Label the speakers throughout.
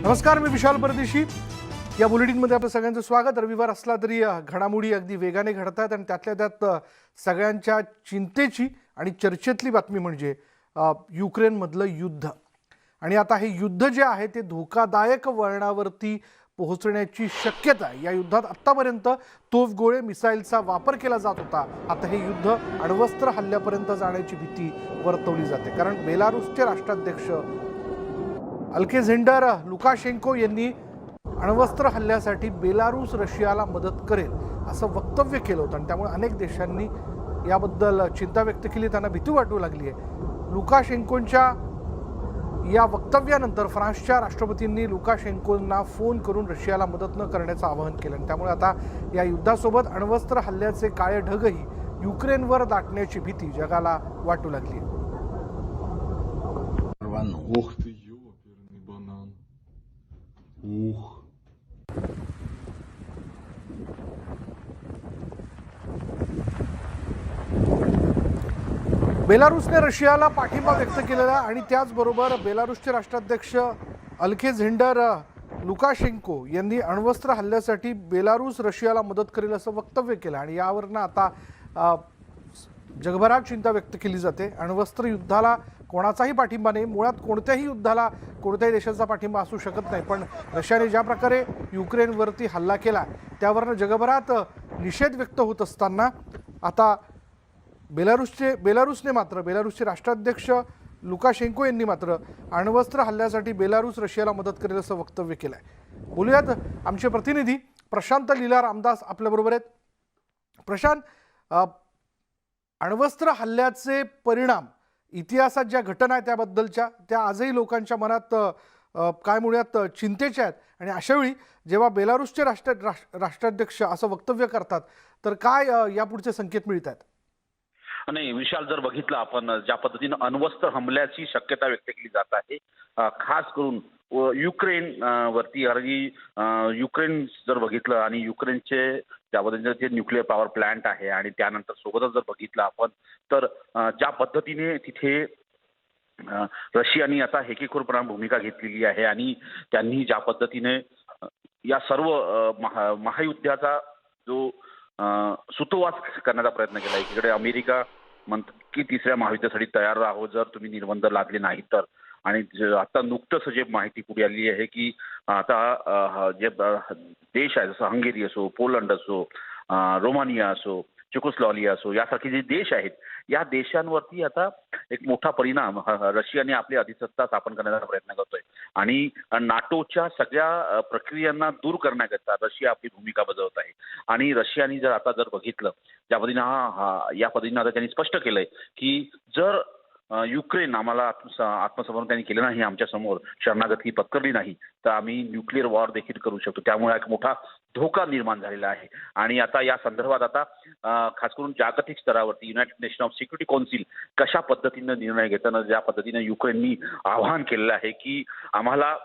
Speaker 1: नमस्कार, मी विशाल परदेशी. या बुलेटिनमध्ये आपलं सगळ्यांचं स्वागत. रविवार असला तरी घडामोडी अगदी वेगाने घडतात आणि त्यातल्या त्यात सगळ्यांच्या चिंतेची आणि चर्चेतली बातमी म्हणजे युक्रेनमधलं युद्ध. आणि आता हे युद्ध जे आहे ते धोकादायक वळणावरती पोहोचण्याची शक्यता आहे. या युद्धात आत्तापर्यंत तोफगोळे मिसाईलचा वापर केला जात होता. आता हे युद्ध अण्वस्त्र हल्ल्यापर्यंत जाण्याची भीती वर्तवली जाते, कारण बेलारूसचे राष्ट्राध्यक्ष अल्केझेंडर लुकाशेंको यांनी अण्वस्त्र हल्ल्यासाठी बेलारूस रशियाला मदत करेल असं वक्तव्य केलं होतं आणि त्यामुळे अनेक देशांनी याबद्दल चिंता व्यक्त केली, त्यांना भीती वाटू लागली आहे. लुकाशेंकोंच्या या वक्तव्यानंतर फ्रान्सच्या राष्ट्रपतींनी लुकाशेंकोंना फोन करून रशियाला मदत न करण्याचं आवाहन केलं आणि त्यामुळे आता या युद्धासोबत अण्वस्त्र हल्ल्याचे काळे ढगही युक्रेनवर दाटण्याची भीती जगाला वाटू लागली आहे. बेलारूसने रशियाला पाठिंबा व्यक्त केलेला आणि त्याचबरोबर बेलारूसचे राष्ट्राध्यक्ष अल्केझेंडर लुकाशेंको यांनी अण्वस्त्र हल्ल्यासाठी बेलारूस रशियाला मदत करेल असं वक्तव्य केलं आणि यावरनं आता जगभरात चिंता व्यक्त केली जाते. अण्वस्त्र युद्धाला कोणाचाही पाठिंबा नाही, मुळात कोणत्याही युद्धाला कोणत्याही देशाचा पाठिंबा असू शकत नाही, पण रशियाने ज्या प्रकारे युक्रेनवरती हल्ला केला त्यावरनं जगभरात निषेध व्यक्त होत असताना आता बेलारूसचे राष्ट्राध्यक्ष लुकाशेंको यांनी मात्र अण्वस्त्र हल्ल्यासाठी बेलारूस रशियाला मदत करेल असं वक्तव्य केलं आहे. बोलूयात, आमचे प्रतिनिधी प्रशांत लीला रामदास आपल्याबरोबर आहेत. प्रशांत, अण्वस्त्र हल्ल्याचे परिणाम, इतिहासात ज्या घटना आहेत त्याबद्दलच्या, त्या आजही लोकांच्या मनात काय म्हणूयात चिंतेच्या आहेत आणि अशावेळी जेव्हा बेलारूसचे राष्ट्राध्यक्ष असं वक्तव्य करतात तर काय यापुढचे संकेत मिळत आहेत?
Speaker 2: नाही विशाल, जर बघितलं आपण ज्या पद्धतीनं अण्वस्त्र हमल्याची शक्यता व्यक्त केली जात आहे, खास करून युक्रेन वरती, आणि युक्रेन जर बघितलं आणि युक्रेनचे ज्या पद्धतीने जे न्यूक्लिअर पॉवर प्लांट आहे आणि त्यानंतर सोबतच जर बघितलं आपण तर ज्या पद्धतीने तिथे रशियानी आता हेकेखोरपणा भूमिका घेतलेली आहे आणि त्यांनी ज्या पद्धतीने या सर्व महायुद्धाचा जो सुतोवाच करण्याचा प्रयत्न केला. एकीकडे अमेरिका म्हणतात की तिसऱ्या महायुद्धासाठी तयार राहो जर तुम्ही निर्बंध लादले नाही तर, आणि आता नुकतंच जे माहिती पुढे आली आहे की आता जे देश आहे जसं हंगेरी असो, पोलंड असो, रोमानिया असो, चेकोस्लोवाकिया असो, यासारखे जे देश आहेत या देशांवरती आता एक मोठा परिणाम रशियाने आपली अधिसत्ता स्थापन करण्याचा प्रयत्न करतोय आणि नाटोच्या सगळ्या प्रक्रियांना दूर करण्याकरता रशिया आपली भूमिका बजावत आहे. आणि रशियाने जर बघितलं ज्या पद्धतीनं या पद्धतीनं आता त्यांनी स्पष्ट केलंय की जर युक्रेन आम्हाला आत्मसमर्पण त्यांनी केलं नाही, आमच्या समोर शरणागती पत्करली नाही तर आम्ही न्यूक्लिअर वॉर देखील करू शकतो. त्यामुळे एक मोठा धोका निर्माण झालेला आहे आणि आता या संदर्भात आता खास करून जागतिक स्तरावरती United Nation of Security Council कशा पद्धतीनं निर्णय घेताना ज्या पद्धतीनं युक्रेननी आवाहन केलेलं आहे की आम्हाला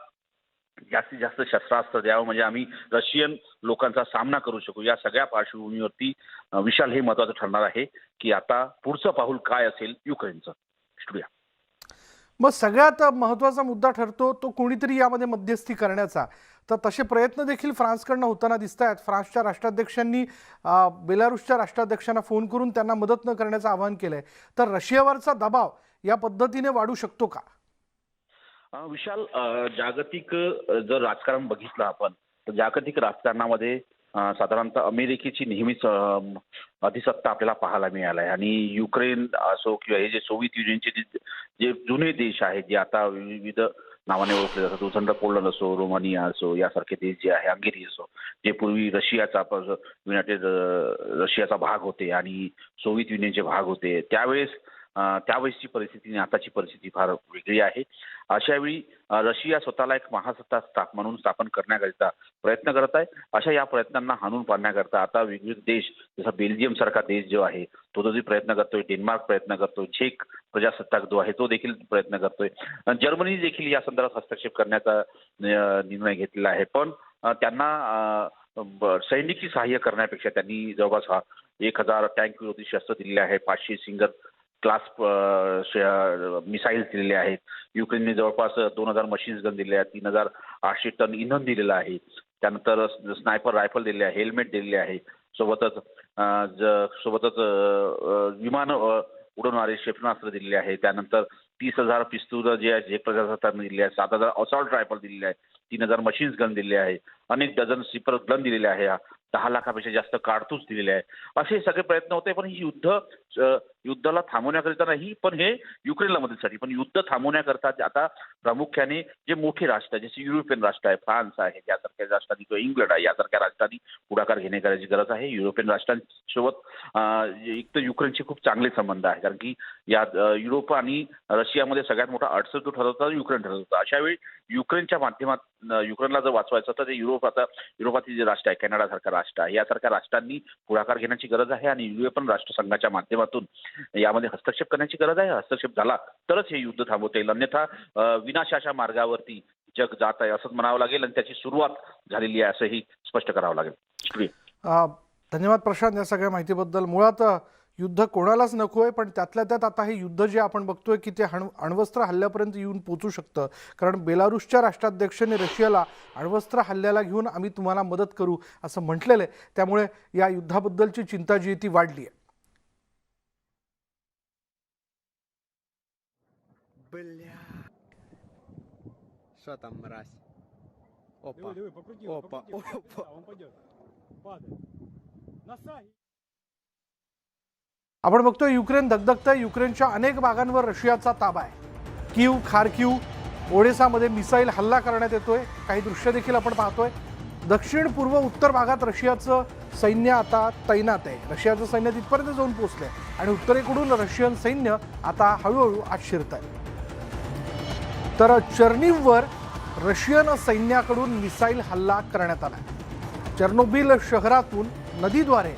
Speaker 2: जास्तीत जास्त शस्त्रास्त्र द्यावं म्हणजे आम्ही रशियन लोकांचा सामना करू शकू. या सगळ्या पार्श्वभूमीवरती विशाल हे महत्वाचं ठरणार आहे की आता पुढचं पाऊल काय असेल युक्रेनचं. स्टुडिओ
Speaker 1: मग सगळ्यात महत्त्वाचा मुद्दा ठरतो तो कोणीतरी यामध्ये मध्यस्थी करण्याचा, तर तसे प्रयत्न देखील फ्रान्सकडनं होताना दिसत आहेत. फ्रान्सच्या राष्ट्राध्यक्षांनी बेलारूसच्या राष्ट्राध्यक्षांना फोन करून त्यांना मदत न करण्याचं आवाहन केलंय, तर रशियावरचा दबाव या पद्धतीने वाढू शकतो का?
Speaker 2: विशाल, जागतिक जर राजकारण बघितलं आपण तर जागतिक राजकारणामध्ये साधारणतः अमेरिकेची नेहमीच अधिसत्ता आपल्याला पाहायला मिळाली आहे आणि युक्रेन असो किंवा हे जे सोव्हिएत युनियनचे जे जुने देश आहेत जे आता विविध नावाने ओळखले जातात, उदाहरणार्थ पोलंड असो, रोमानिया असो, यासारखे देश जे आहे, हंगेरी असो, जे पूर्वी रशियाचा भाग होते आणि सोव्हिएत युनियनचे भाग होते, त्यावेळेसची परिस्थिती आणि आताची परिस्थिती फार वेगळी आहे. अशावेळी रशिया स्वतःला एक महासत्ता म्हणून स्थापन करण्याकरिता प्रयत्न करत आहे. अशा या प्रयत्नांना हाणून पाडण्याकरता आता विविध देश जसा बेल्जियम सारखा देश जो आहे तो देखील प्रयत्न करतोय, डेन्मार्क प्रयत्न करतोय, झेक प्रजासत्ताक जो आहे तो देखील प्रयत्न करतोय, जर्मनी देखील या संदर्भात हस्तक्षेप करण्याचा निर्णय घेतलेला आहे. पण त्यांना सैनिकी सहाय्य करण्यापेक्षा त्यांनी जवळपास 1000 टँक विरोधी शस्त्र दिलेले आहे, 500 सिंगल क्लास मिसाईल्स दिलेले आहेत. युक्रेनने जवळपास 2000 मशीन्स गन दिले आहेत, 3000 800 टन इंधन दिलेलं आहे. त्यानंतर स्नायपर रायफल दिलेली आहे, हेल्मेट दिलेले आहे. सोबतच विमान उडवणारे क्षेपणास्त्र दिलेले आहे. त्यानंतर 30,000 पिस्तूल जे आहे प्रजासत्ताकने दिले आहे. 7,000 असॉल्ट रायफल दिलेले आहे. 3,000 मशीन्स गन दिलेले आहे. अनेक डझन स्लिपर गन दिलेले आहे. 10 लाखापेक्षा जास्त कारतूस दिलेले आहे. असे सगळे प्रयत्न होते, पण ही युद्धाला थांबवण्याकरिता नाही, पण हे युक्रेनला मदतीसाठी. पण युद्ध थांबवण्याकरता आता प्रामुख्याने जे मोठे राष्ट्र जसे युरोपियन राष्ट्र आहे, फ्रान्स आहे, यासारख्या राष्ट्रांनी किंवा इंग्लंड आहे यासारख्या राष्ट्रांनी पुढाकार घेण्याची गरज आहे. युरोपियन राष्ट्रांसोबत एक तर युक्रेनचे खूप चांगले संबंध आहे, कारण की या युरोप आणि रशियामध्ये सगळ्यात मोठा अडसर जो ठरवता युक्रेन ठरवतं. अशा वेळी युक्रेनच्या माध्यमात युक्रेनला जर वाचवायचं तर ते युरोपातील जे राष्ट्र आहे, कॅनडासारखं राष्ट्र आहे, यासारख्या राष्ट्रांनी पुढाकार घेण्याची गरज आहे आणि युरोपियन राष्ट्रसंघाच्या माध्यमातून यामध्ये हस्तक्षेप करण्याची गरज आहे. हस्तक्षेप झाला तरच हे युद्ध थांबवता येईल, अन्यथा विनाशाच्या मार्गावरती जग जात आहे असंच म्हणावं लागेल आणि त्याची सुरुवात झालेली आहे असंही स्पष्ट करावं लागेल. शुक्रिया.
Speaker 1: धन्यवाद प्रशांत या सगळ्या माहितीबद्दल. मुळात युद्ध कोणालाच नको आहे, पण त्यातल्या त्यात आता हे युद्ध जे आपण बघतोय की ते अण्वस्त्र हल्ल्यापर्यंत येऊन पोचू शकतं. कारण बेलारूसच्या राष्ट्राध्यक्षांनी रशियाला अण्वस्त्र हल्ल्याला घेऊन आम्ही तुम्हाला मदत करू असं म्हटलेलं आहे. त्यामुळे या युद्धाबद्दलची चिंता जी आहे ती वाढली आहे.
Speaker 3: Что там, мразь? Опа.
Speaker 4: Диви, покрути,
Speaker 3: Опа,
Speaker 4: покрути.
Speaker 3: опа.
Speaker 4: Да, он пойдет. Падает. На саге.
Speaker 1: आपण बघतोय युक्रेन धगधगतंय. युक्रेनच्या अनेक भागांवर रशियाचा ताबा आहे. कीव, खार्किव, ओडेसामध्ये मिसाईल हल्ला करण्यात येतोय. काही दृश्य देखील आपण पाहतोय. दक्षिण पूर्व उत्तर भागात रशियाचं सैन्य आता तैनात आहे. रशियाचं सैन्य तिथपर्यंत जाऊन पोहोचलंय आणि उत्तरेकडून रशियन सैन्य आता हळूहळू आत शिरत आहे. तर चर्निववर रशियन सैन्याकडून मिसाईल हल्ला करण्यात आला. चर्नोबिल शहरातून नदीद्वारे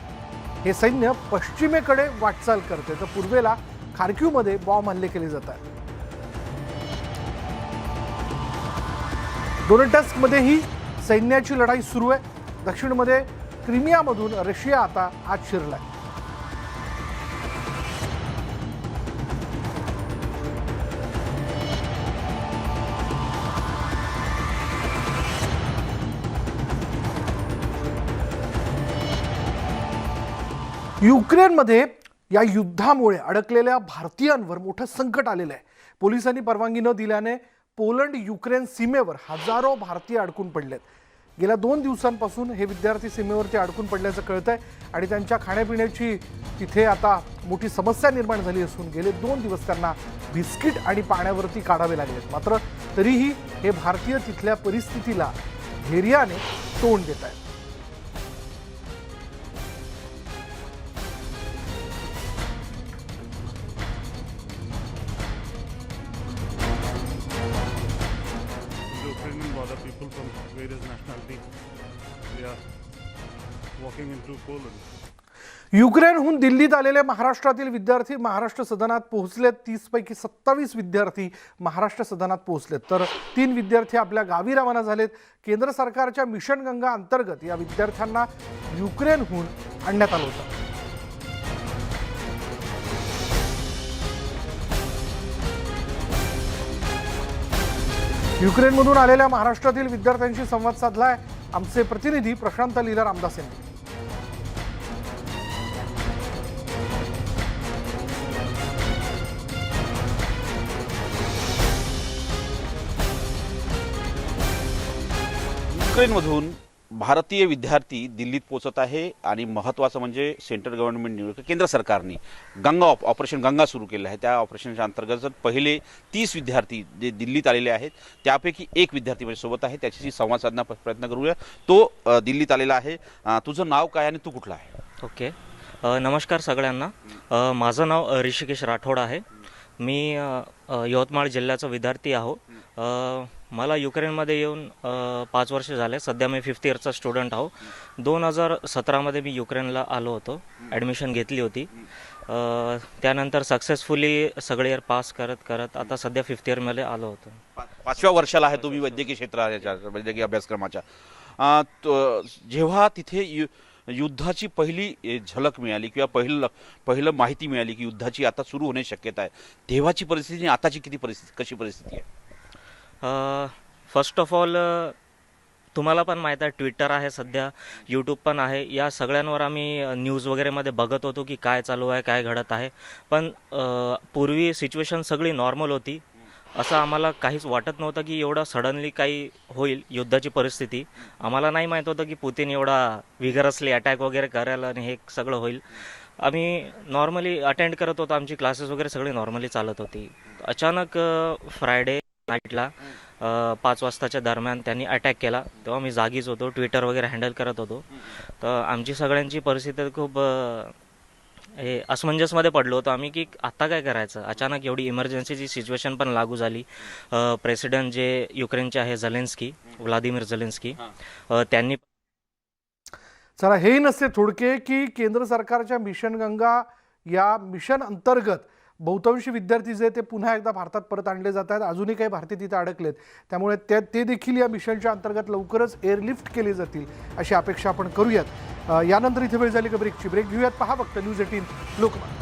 Speaker 1: हे सैन्य पश्चिमेकडे वाटचाल करते, तर पूर्वेला खार्किवमध्ये बॉम्ब हल्ले केले जातात. डोनेट्स्कमध्येही सैन्याची लढाई सुरू आहे. दक्षिणमध्ये क्रिमियामधून रशिया आता आत शिरलाय. युक्रेनमध्ये या युद्धामुळे अडकलेल्या भारतीयांवर मोठं संकट आलेलं आहे. पोलिसांनी परवानगी न दिल्याने पोलंड युक्रेन सीमेवर हजारो भारतीय अडकून पडलेत. गेल्या 2 दिवसांपासून हे विद्यार्थी सीमेवरती अडकून पडल्याचं कळत आहे आणि त्यांच्या खाण्यापिण्याची तिथे आता मोठी समस्या निर्माण झाली असून गेले 2 दिवस त्यांना बिस्किट आणि पाण्यावरती काढावे लागलेत. मात्र तरीही हे भारतीय तिथल्या परिस्थितीला धैर्याने तोंड देत आहेत.
Speaker 5: Ukrainian border people from various nationalities, they are walking into Poland.
Speaker 1: युक्रेनहून दिल्लीत आलेले महाराष्ट्रातील विद्यार्थी महाराष्ट्र सदनात पोहोचलेत. 30 पैकी 27 विद्यार्थी महाराष्ट्र सदनात पोहोचलेत, तर 3 विद्यार्थी आपल्या गावी रवाना झालेत. केंद्र सरकारच्या मिशन गंगा अंतर्गत या विद्यार्थ्यांना युक्रेनहून आणण्यात आलं होतं. युक्रेनमधून आलेल्या महाराष्ट्रातील विद्यार्थ्यांशी संवाद साधलाय आमचे प्रतिनिधी प्रशांत लीला रामदास यांनी.
Speaker 6: युक्रेनमधून भारतीय विद्यार्थी दिल्लीत पोहोचत आहे आणि महत्त्वाचं म्हणजे सेंट्रल गव्हर्नमेंट केंद्र सरकारने ऑपरेशन गंगा सुरू केलं आहे. त्या ऑपरेशनच्या अंतर्गत पहिले 30 विद्यार्थी जे दिल्लीत आलेले आहेत त्यापैकी एक विद्यार्थी माझ्यासोबत आहे, त्याच्याशी संवाद साधण्याचा प्रयत्न करूया. तो दिल्लीत आलेला आहे. तुझं नाव काय आणि तू कुठला आहे?
Speaker 7: ओके. नमस्कार सगळ्यांना. माझं नाव ऋषिकेश राठोड आहे. मी यवतमाळ जिल्ह्याचा विद्यार्थी आहो. मला युक्रेनमध्ये येऊन 5 वर्ष झाले. सध्या मी 5th इयरचा स्टुडंट आहो. 2017मध्ये मी युक्रेनला आलो होतो, ॲडमिशन घेतली होती. त्यानंतर सक्सेसफुली सगळे इयर पास करत करत आता सध्या 5th इयरमध्ये आलो होतो.
Speaker 6: 5व्या वर्षाला आहे तुम्ही वैद्यकीय क्षेत्राच्या वैद्यकीय अभ्यासक्रमाच्या. जेव्हा तिथे युद्धाची पहिली झलक मिळाली किंवा पहिलं माहिती मिळाली की युद्धाची आता सुरू होण्याची शक्यता आहे, तेव्हाची परिस्थिती आणि आताची कशी परिस्थिती आहे?
Speaker 7: फर्स्ट ऑफ ऑल तुम्हाला पण माहीत आहे ट्विटर आहे सध्या, यूट्यूब पण आहे, या सगळ्यांवर आम्ही न्यूज वगैरेमध्ये बघत होतो की काय चालू आहे, काय घडत आहे. पण पूर्वी सिच्युएशन सगळी नॉर्मल होती. असं आम्हाला काहीच वाटत नव्हतं की एवढं सडनली काही होईल युद्धाची परिस्थिती. आम्हाला नाही माहीत होतं की पुतिन एवढा विगरसली अटॅक वगैरे कराल आणि हे सगळं होईल. आम्ही नॉर्मली अटेंड करत होतो, आमची क्लासेस वगैरे सगळी नॉर्मली चालत होती. अचानक फ्रायडे नाईटला 5 वाजताच्या दरम्यान त्यांनी अटॅक केला. तेव्हा मी जागीच होतो, ट्विटर वगैरे हँडल करत होतो. तर आमची सगळ्यांची परिस्थिती खूप हे असमंजसमध्ये पडलो होतो आम्ही की आत्ता काय करायचं. अचानक एवढी इमर्जन्सीची सिच्युएशन पण लागू झाली. प्रेसिडेंट जे युक्रेनचे आहे झेलेन्स्की, व्लादिमीर झेलेन्स्की, त्यांनी
Speaker 1: चला, हेही नसते थोडके की केंद्र सरकारच्या मिशन गंगा या मिशन अंतर्गत बहुतांशी विद्यार्थी जे ते पुन्हा एकदा भारतात परत आणले जात आहेत. अजूनही काही भारतीय तिथे अडकलेत, त्यामुळे ते देखील या मिशनच्या अंतर्गत लवकरच एअरलिफ्ट केले जातील अशी अपेक्षा आपण करूयात. यानंतर इथे वेळ झाली का ब्रेकची. ब्रेक घेऊयात. पहा फक्त न्यूज 18 लोकमत.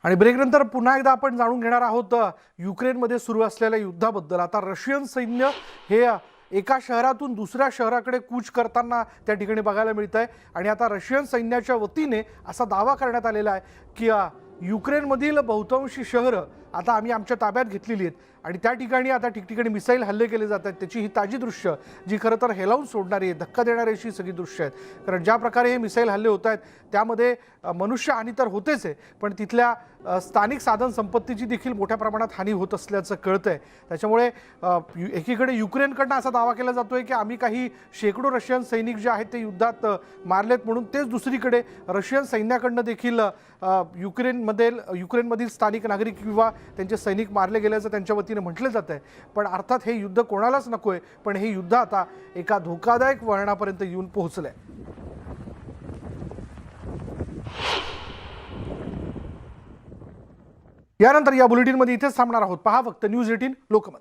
Speaker 1: आणि ब्रेकनंतर पुन्हा एकदा आपण जाणून घेणार आहोत युक्रेनमध्ये सुरू असलेल्या युद्धाबद्दल. आता रशियन सैन्य हे एका शहरातून दुसऱ्या शहराकडे कूच करताना त्या ठिकाणी बघायला मिळत आहे. आणि आता रशियन सैन्याच्या वतीने असा दावा करण्यात आलेला आहे की युक्रेनमधील बहुतांशी शहरं आता आम्ही आमच्या ताब्यात घेतलेली आहेत आणि त्या ठिकाणी आता ठिकठिकाणी मिसाईल हल्ले केले जात आहेत. त्याची ही ताजी दृश्य जी खरं तर हेलावून सोडणारी आहे, धक्का देणारी अशी सगळी दृश्य आहेत. कारण ज्या प्रकारे हे मिसाईल हल्ले होत आहेत त्यामध्ये मनुष्यहानी तर होतेच आहे, पण तिथल्या स्थानिक साधन संपत्तीची देखील मोठ्या प्रमाणात हानी होत असल्याचं कळतंय. त्याच्यामुळे एकीकडे युक्रेनकडनं असा दावा केला जातोय की आम्ही काही शेकडो रशियन सैनिक जे आहेत ते युद्धात मारलेत म्हणून. तेच दुसरीकडे रशियन सैन्याकडनं देखील युक्रेनमधील स्थानिक नागरिक किंवा त्यांचे सैनिक मारले गेल्याचं त्यांच्या वतीने म्हटलं जात आहे. पण अर्थात हे युद्ध कोणालाच नकोय, पण हे युद्ध आता एका धोकादायक वळणापर्यंत येऊन पोहोचलंय. यानंतर या बुलेटिनमध्ये इथेच थांबणार आहोत. पहा फक्त न्यूज 18 लोकमत.